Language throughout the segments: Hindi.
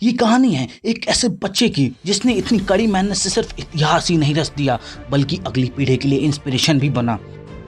ये कहानी है एक ऐसे बच्चे की जिसने इतनी कड़ी मेहनत से सिर्फ इतिहास ही नहीं रच दिया बल्कि अगली पीढ़ी के लिए इंस्पिरेशन भी बना।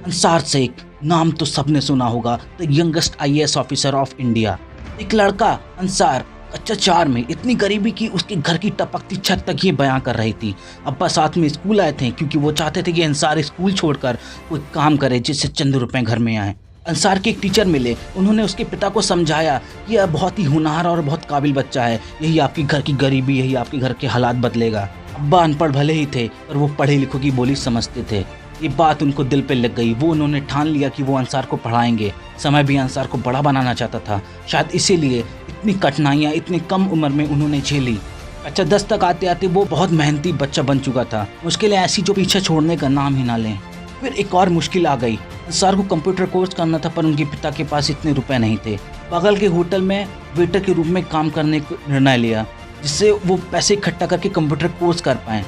अंसार शेख नाम तो सबने सुना होगा, the youngest IAS officer of India. एक लड़का अंसार कच्चा 4 में इतनी गरीबी की उसके घर की टपकती छत तक ये बयां कर रही थी। अब्बा साथ में स्कूल आए थे क्योंकि वो चाहते थे कि अंसार स्कूल छोड़कर कोई काम करे जिससे चंद रुपए घर में आए। अंसार के एक टीचर मिले, उन्होंने उसके पिता को समझाया कि यह बहुत ही होनहार और बहुत काबिल बच्चा है, यही आपकी घर की गरीबी, यही आपके घर के हालात बदलेगा। अब्बा अनपढ़ भले ही थे पर वो पढ़े लिखों की बोली समझते थे। ये बात उनको दिल पे लग गई। वो उन्होंने ठान लिया कि वो अंसार को पढ़ाएंगे। समय भी अंसार को बड़ा बनाना चाहता था, शायद इसीलिए इतनी कठिनाइयाँ इतनी कम उम्र में उन्होंने झेली। अच्छा 10 तक आते आते वो बहुत मेहनती बच्चा बन चुका था। मुश्किलें ऐसी जो पीछे छोड़ने का नाम ही ना लें। फिर एक और मुश्किल आ गई। अंसार को कंप्यूटर कोर्स करना था पर उनके पिता के पास इतने रुपए नहीं थे। बगल के होटल में वेटर के रूप में काम करने का निर्णय लिया जिससे वो पैसे इकट्ठा करके कंप्यूटर कोर्स कर पाएँ।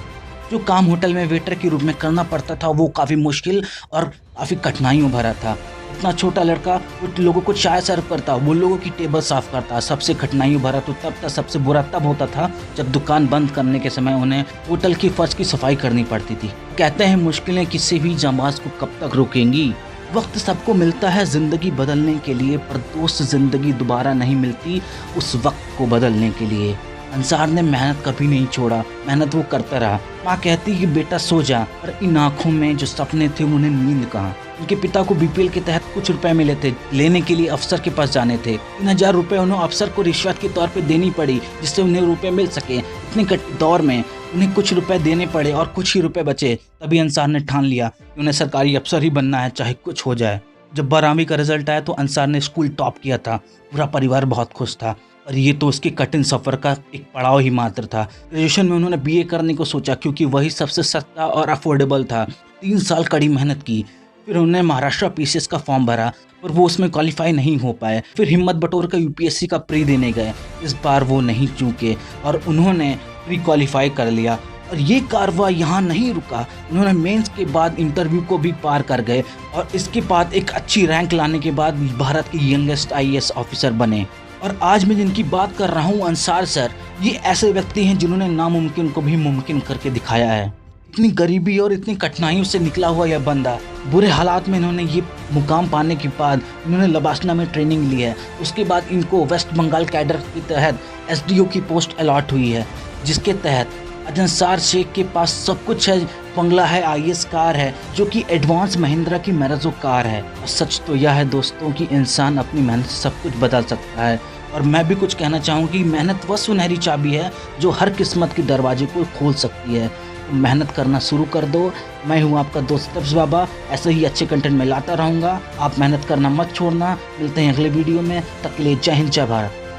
जो काम होटल में वेटर के रूप में करना पड़ता था वो काफ़ी मुश्किल और काफ़ी कठिनाइयों भरा था। इतना छोटा लड़का वो लोगों को चाय सर्व करता, वो लोगों की टेबल साफ करता। सबसे कठिनाइयों भरा तो तब था, सबसे बुरा तब होता था जब दुकान बंद करने के समय उन्हें होटल की फर्श की सफाई करनी पड़ती थी। कहते हैं मुश्किलें किसी भी जांबाज को कब तक रोकेंगी। वक्त सबको मिलता है ज़िंदगी बदलने के लिए, पर दोस्त ज़िंदगी दोबारा नहीं मिलती उस वक्त को बदलने के लिए। अंसार ने मेहनत कभी नहीं छोड़ा, मेहनत वो करता रहा। माँ कहती कि बेटा सो जा, पर इन आँखों में जो सपने थे उन्हें नींद कहाँ। उनके पिता को बीपीएल के तहत कुछ रुपए मिले थे, लेने के लिए अफसर के पास जाने थे। 3000 रुपये उन्हें अफसर को रिश्वत के तौर पे देनी पड़ी जिससे उन्हें रुपए मिल सके। इतने कठिन दौर में उन्हें कुछ रुपए देने पड़े और कुछ ही रुपए बचे। तभी अंसार ने ठान लिया कि उन्हें सरकारी अफसर ही बनना है, चाहे कुछ हो जाए। जब 12वीं का रिजल्ट आया तो अंसार ने स्कूल टॉप किया था। पूरा परिवार बहुत खुश था और ये तो उसके कठिन सफ़र का एक पड़ाव ही मात्र था। ग्रेजुएशन में उन्होंने बीए करने को सोचा क्योंकि वही सबसे सस्ता और अफोर्डेबल था। 3 साल कड़ी मेहनत की। फिर उन्होंने महाराष्ट्र पीसीएस का फॉर्म भरा पर वो उसमें क्वालिफाई नहीं हो पाए। फिर हिम्मत बटोर कर यूपीएससी का प्री देने गए। इस बार वो नहीं चूके और उन्होंने प्री क्वालिफाई कर लिया। और ये कारवा यहाँ नहीं रुका, उन्होंने मेंस के बाद इंटरव्यू को भी पार कर गए और इसके बाद एक अच्छी रैंक लाने के बाद भारत के यंगेस्ट आईएएस ऑफिसर बने। और आज मैं जिनकी बात कर रहा हूँ अंसार सर, ये ऐसे व्यक्ति हैं जिन्होंने नामुमकिन को भी मुमकिन करके दिखाया है। इतनी गरीबी और इतनी कठिनाइयों से निकला हुआ यह बंदा, बुरे हालात में इन्होंने ये मुकाम पाने के बाद इन्होंने लबासना में ट्रेनिंग ली है। उसके बाद इनको वेस्ट बंगाल कैडर के तहत एसडीओ की पोस्ट अलॉट हुई है, जिसके तहत अंसार शेख के पास सब कुछ है। बंगला है, आईएएस कार है जो कि एडवांस महिंद्रा की मैराजो कार है। और सच तो यह है दोस्तों कि इंसान अपनी मेहनत से सब कुछ बदल सकता है। और मैं भी कुछ कहना चाहूँ कि मेहनत वह सुनहरी चाबी है जो हर किस्मत के दरवाजे को खोल सकती है। तो मेहनत करना शुरू कर दो। मैं हूँ आपका दोस्त तब्स बाबा, ऐसे ही अच्छे कंटेंट में लाता रहूँगा। आप मेहनत करना मत छोड़ना। मिलते हैं अगले वीडियो में, तक ले जय हिंद जय भारत।